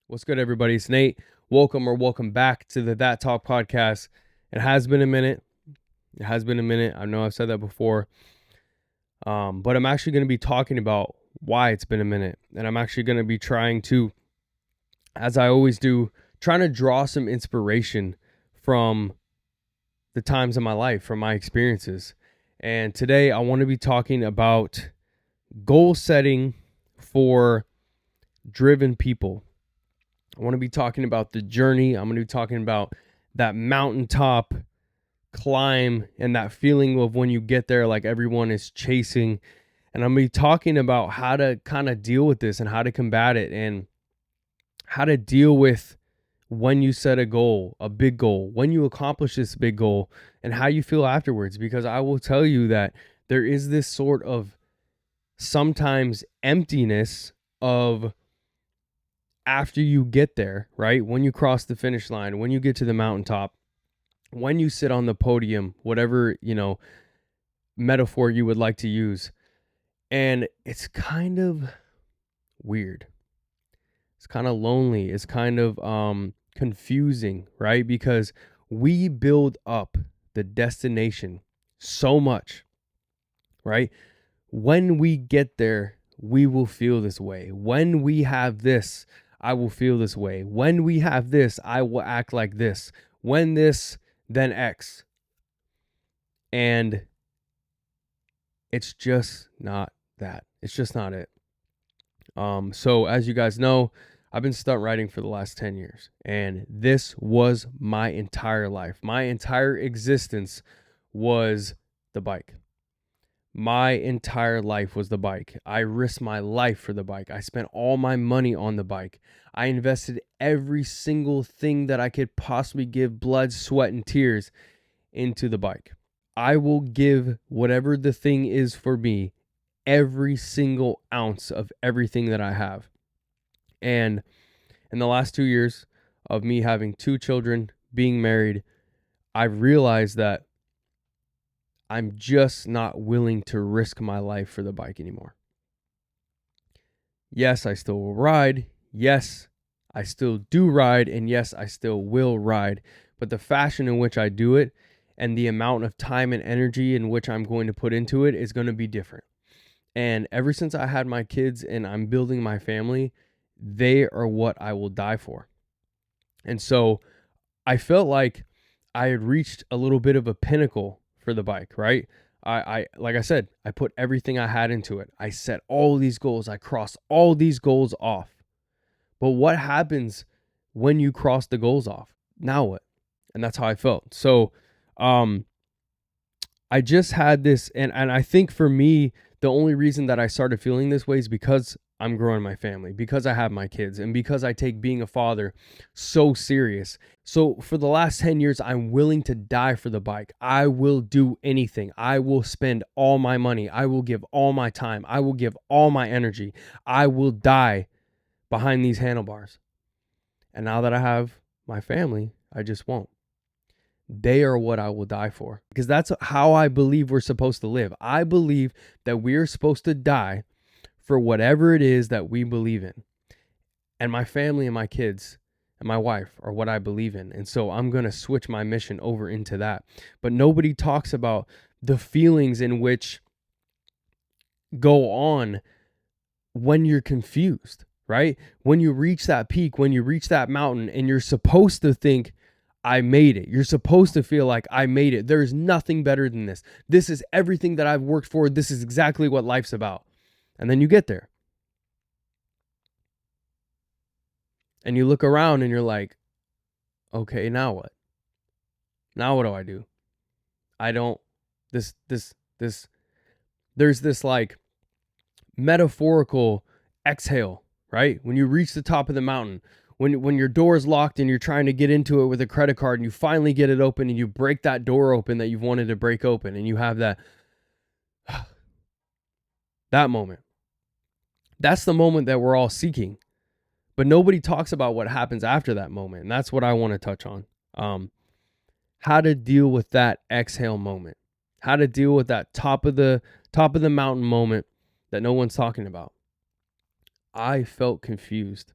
What's good, everybody? It's Nate. Welcome back to the That Talk podcast. It has been a minute. I know I've said that before. But I'm actually going to be talking about why it's been a minute. And I'm actually going to be trying to, as I always do, trying to draw some inspiration from the times of my life, from my experiences. And today I want to be talking about goal setting for driven people. I want to be talking about the journey. I'm going to be talking about that mountaintop climb and that feeling of when you get there, like everyone is chasing. And I'm going to be talking about how to kind of deal with this and how to combat it and how to deal with when you set a goal, a big goal, when you accomplish this big goal, and how you feel afterwards. Because I will tell you that there is this sort of sometimes emptiness of after you get there, right? When you cross the finish line, when you get to the mountaintop, when you sit on the podium, whatever, metaphor you would like to use. And it's kind of weird. It's kind of lonely. It's kind of confusing, right? Because we build up the destination so much, right? When we get there, we will feel this way. When we have this, I will feel this way. When we have this, I will act like this. When this, then X. And it's just not that. It's just not it. So as you guys know, I've been stunt riding for the last 10 years. And this was my entire life. My entire existence was the bike. My entire life was the bike. I risked my life for the bike. I spent all my money on the bike. I invested every single thing that I could possibly give, blood, sweat, and tears, into the bike. I will give whatever the thing is for me, every single ounce of everything that I have. And in the last 2 years of me having 2 children, being married, I've realized that I'm just not willing to risk my life for the bike anymore. Yes, I still will ride. Yes, I still do ride. And yes, I still will ride. But the fashion in which I do it and the amount of time and energy in which I'm going to put into it is going to be different. And ever since I had my kids and I'm building my family, they are what I will die for. And so I felt like I had reached a little bit of a pinnacle for the bike, right? I like I said, I put everything I had into it. I set all these goals. I crossed all these goals off. But what happens when you cross the goals off? Now what? And that's how I felt. So I just had this, and I think for me, the only reason that I started feeling this way is because I'm growing my family, because I have my kids, and because I take being a father so serious. So for the last 10 years, I'm willing to die for the bike. I will do anything. I will spend all my money. I will give all my time. I will give all my energy. I will die behind these handlebars. And now that I have my family, I just won't. They are what I will die for, because that's how I believe we're supposed to live. I believe that we are supposed to die for whatever it is that we believe in. And my family and my kids and my wife are what I believe in. And so I'm going to switch my mission over into that. But nobody talks about the feelings in which go on when you're confused, right? When you reach that peak, when you reach that mountain, and you're supposed to think, I made it. You're supposed to feel like I made it. There is nothing better than this. This is everything that I've worked for. This is exactly what life's about. And then you get there. And you look around and you're like, okay, now what? Now what do I do? There's this like metaphorical exhale, right? When you reach the top of the mountain, when your door is locked and you're trying to get into it with a credit card and you finally get it open and you break that door open that you've wanted to break open, and you have that moment. That's the moment that we're all seeking. But nobody talks about what happens after that moment. And that's what I want to touch on. How to deal with that exhale moment. How to deal with that top of the mountain moment that no one's talking about. I felt confused.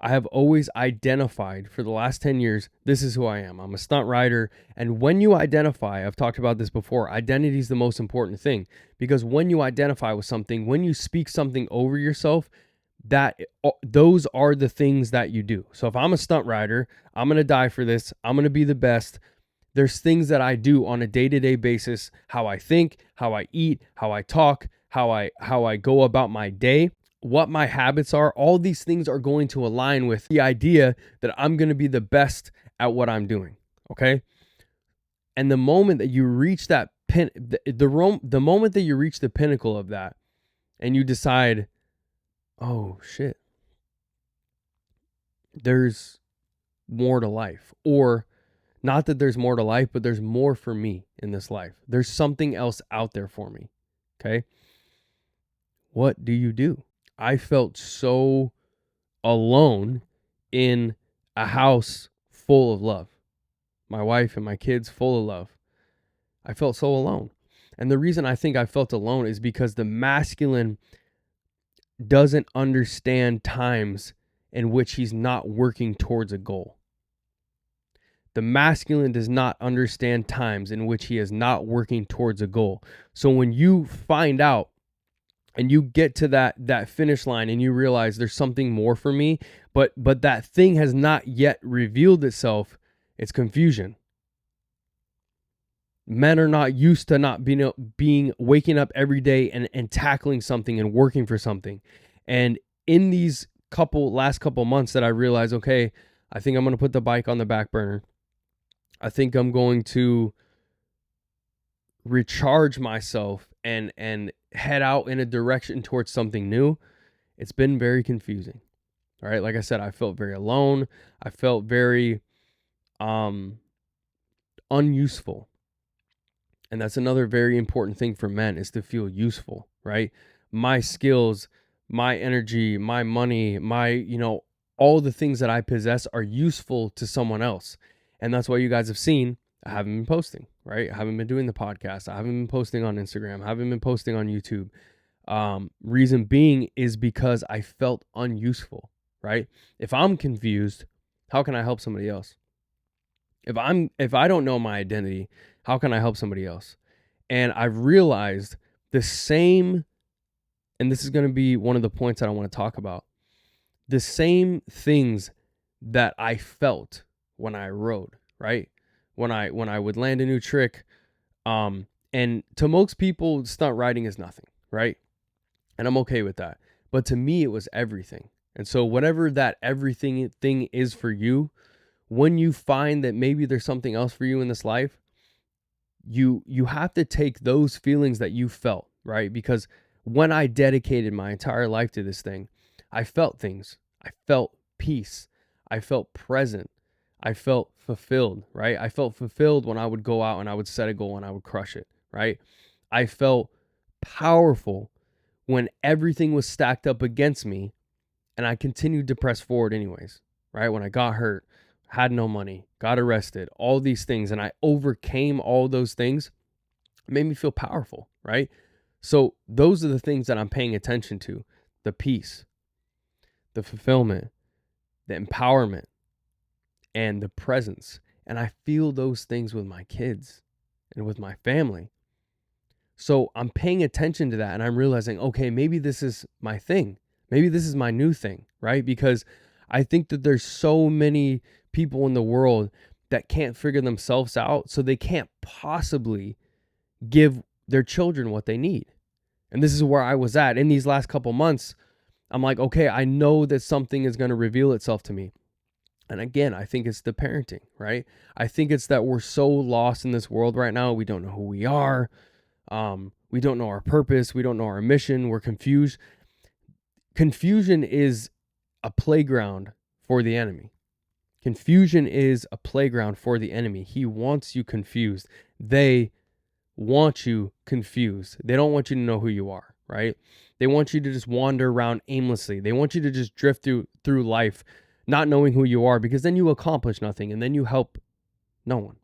I have always identified for the last 10 years, this is who I am. I'm a stunt rider. And when you identify, I've talked about this before, identity is the most important thing, because when you identify with something, when you speak something over yourself, those are the things that you do. So if I'm a stunt rider, I'm going to die for this. I'm going to be the best. There's things that I do on a day-to-day basis, how I think, how I eat, how I talk, how I go about my day, what my habits are. All these things are going to align with the idea that I'm going to be the best at what I'm doing. Okay. And the moment that you reach that the moment that you reach the pinnacle of that and you decide, oh shit, there's more to life, or not that there's more to life, but there's more for me in this life. There's something else out there for me. Okay. What do you do? I felt so alone in a house full of love. My wife and my kids full of love. I felt so alone. And the reason I think I felt alone is because the masculine doesn't understand times in which he's not working towards a goal. The masculine does not understand times in which he is not working towards a goal. So when you find out and you get to that finish line and you realize there's something more for me, but that thing has not yet revealed itself, it's confusion. Men are not used to not being waking up every day and tackling something and working for something. And in these last couple months that I realized, okay, I think I'm going to put the bike on the back burner. I think I'm going to recharge myself and head out in a direction towards something new. It's been very confusing. All right. Like I said, I felt very alone. I felt very unuseful. And that's another very important thing for men, is to feel useful, right? My skills, my energy, my money, all the things that I possess are useful to someone else. And that's why you guys have seen I haven't been posting, right? I haven't been doing the podcast. I haven't been posting on Instagram. I haven't been posting on YouTube. Reason being is because I felt unuseful, right? If I'm confused, how can I help somebody else? If I don't know my identity, how can I help somebody else? And I've realized the same, and this is going to be one of the points that I want to talk about. The same things that I felt when I rode, right? When I would land a new trick, and to most people, stunt riding is nothing, right? And I'm okay with that. But to me, it was everything. And so whatever that everything thing is for you, when you find that maybe there's something else for you in this life, you have to take those feelings that you felt, right? Because when I dedicated my entire life to this thing, I felt things. I felt peace. I felt present. I felt fulfilled, right? I felt fulfilled when I would go out and I would set a goal and I would crush it, right? I felt powerful when everything was stacked up against me and I continued to press forward anyways, right? When I got hurt, had no money, got arrested, all these things, and I overcame all those things, it made me feel powerful, right? So those are the things that I'm paying attention to: the peace, the fulfillment, the empowerment, and the presence. And I feel those things with my kids and with my family. So I'm paying attention to that and I'm realizing, okay, maybe this is my thing. Maybe this is my new thing, right? Because I think that there's so many people in the world that can't figure themselves out, so they can't possibly give their children what they need. And this is where I was at in these last couple months. I'm like, okay, I know that something is going to reveal itself to me. And again, I think it's the parenting, right? I think it's that we're so lost in this world right now. We don't know who we are. We don't know our purpose. We don't know our mission. We're confused. Confusion is a playground for the enemy. Confusion is a playground for the enemy. He wants you confused. They want you confused. They don't want you to know who you are, right? They want you to just wander around aimlessly. They want you to just drift through life not knowing who you are, because then you accomplish nothing and then you help no one.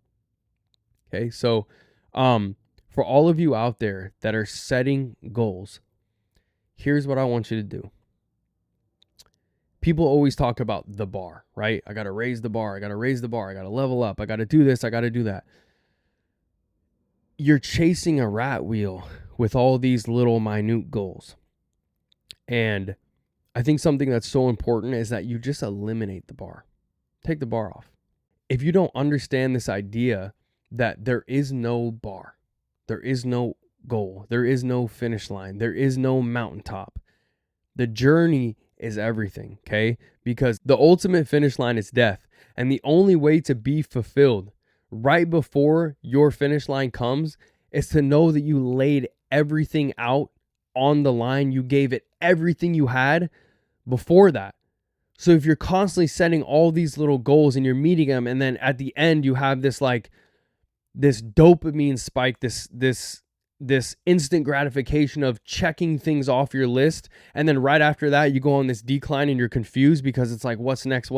Okay, so for all of you out there that are setting goals, here's what I want you to do. people always talk about the bar, right? I got to raise the bar. I got to raise the bar. I got to level up. I got to do this. I got to do that. You're chasing a rat wheel with all these little minute goals. And I think something that's so important is that you just eliminate the bar. Take the bar off. If you don't understand this idea that there is no bar, there is no goal, there is no finish line, there is no mountaintop. The journey is everything, okay? Because the ultimate finish line is death. And the only way to be fulfilled right before your finish line comes is to know that you laid everything out on the line. You gave it everything you had before that. So if you're constantly setting all these little goals and you're meeting them, and then at the end you have this dopamine spike, this instant gratification of checking things off your list, and then right after that you go on this decline and you're confused because it's like, what's next?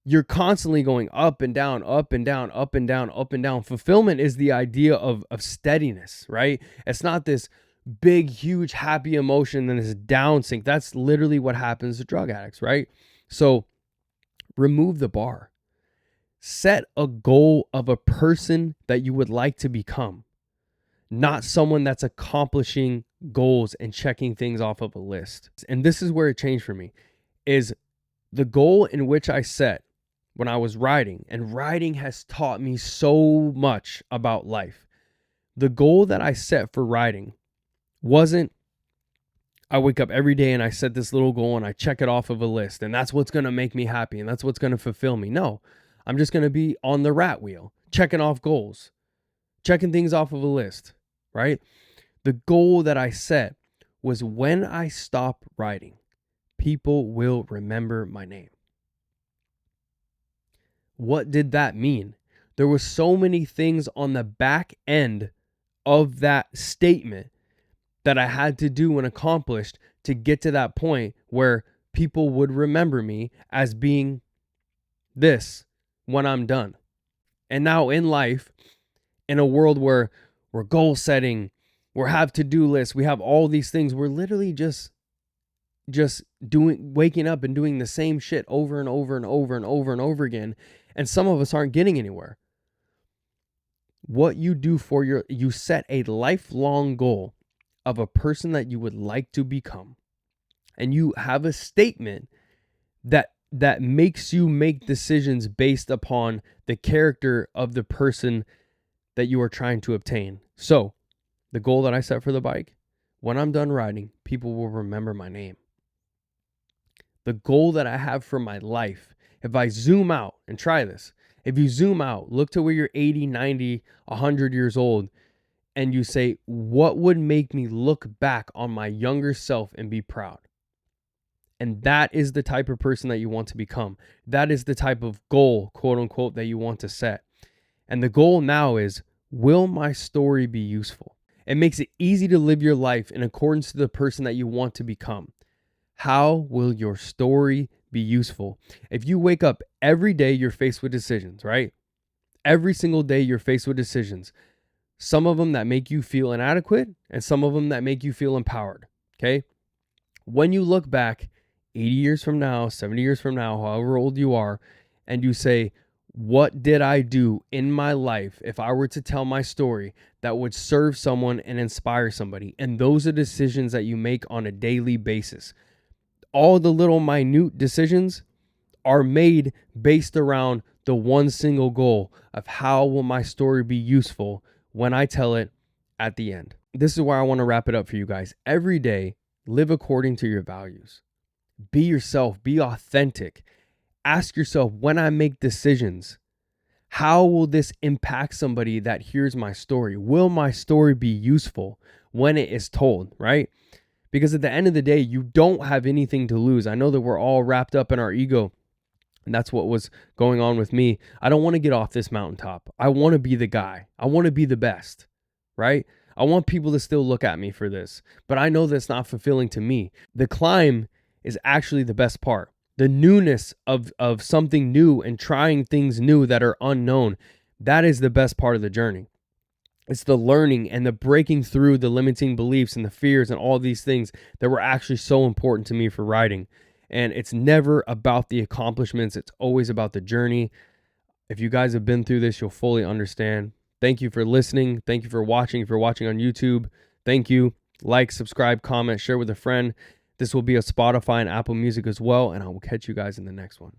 You're constantly going up and down, up and down, up and down, up and down. Fulfillment is the idea of steadiness, right? It's not this big, huge, happy emotion and this down sink. That's literally what happens to drug addicts, right? So remove the bar. Set a goal of a person that you would like to become, not someone that's accomplishing goals and checking things off of a list. And this is where it changed for me, is the goal in which I set when I was riding, and riding has taught me so much about life. The goal that I set for riding wasn't, I wake up every day and I set this little goal and I check it off of a list and that's what's going to make me happy and that's what's going to fulfill me. No, I'm just going to be on the rat wheel, checking off goals, checking things off of a list, right? The goal that I set was, when I stop riding, people will remember my name. What did that mean? There were so many things on the back end of that statement that I had to do and accomplished to get to that point where people would remember me as being this when I'm done. And now in life, in a world where we're goal setting, we have to-do lists, we have all these things, we're literally just waking up and doing the same shit over and over and over and over and over again. And some of us aren't getting anywhere. What you do you set a lifelong goal of a person that you would like to become. And you have a statement that makes you make decisions based upon the character of the person that you are trying to obtain. So, the goal that I set for the bike, when I'm done riding, people will remember my name. The goal that I have for my life, if I zoom out and try this, if you zoom out, look to where you're 80, 90, 100 years old, and you say, what would make me look back on my younger self and be proud? And that is the type of person that you want to become. That is the type of goal, quote unquote, that you want to set. And the goal now is, will my story be useful? It makes it easy to live your life in accordance to the person that you want to become. How will your story be useful? If you wake up every day, you're faced with decisions, right? Every single day, you're faced with decisions. Some of them that make you feel inadequate and some of them that make you feel empowered, okay? When you look back 80 years from now, 70 years from now, however old you are, and you say, what did I do in my life if I were to tell my story that would serve someone and inspire somebody? And those are decisions that you make on a daily basis. All the little minute decisions are made based around the one single goal of, how will my story be useful when I tell it at the end? This is where I want to wrap it up for you guys. Every day, live according to your values. Be yourself, be authentic. Ask yourself, when I make decisions, how will this impact somebody that hears my story? Will my story be useful when it is told, right? Because at the end of the day, you don't have anything to lose. I know that we're all wrapped up in our ego, and that's what was going on with me. I don't want to get off this mountaintop. I want to be the guy. I want to be the best, right? I want people to still look at me for this, but I know that's not fulfilling to me. The climb is actually the best part. The newness of something new and trying things new that are unknown, that is the best part of the journey. It's the learning and the breaking through the limiting beliefs and the fears and all these things that were actually so important to me for riding. And it's never about the accomplishments. It's always about the journey. If you guys have been through this, you'll fully understand. Thank you for listening. Thank you for watching. If you're watching on YouTube, thank you. Like, subscribe, comment, share with a friend. This will be on Spotify and Apple Music as well. And I will catch you guys in the next one.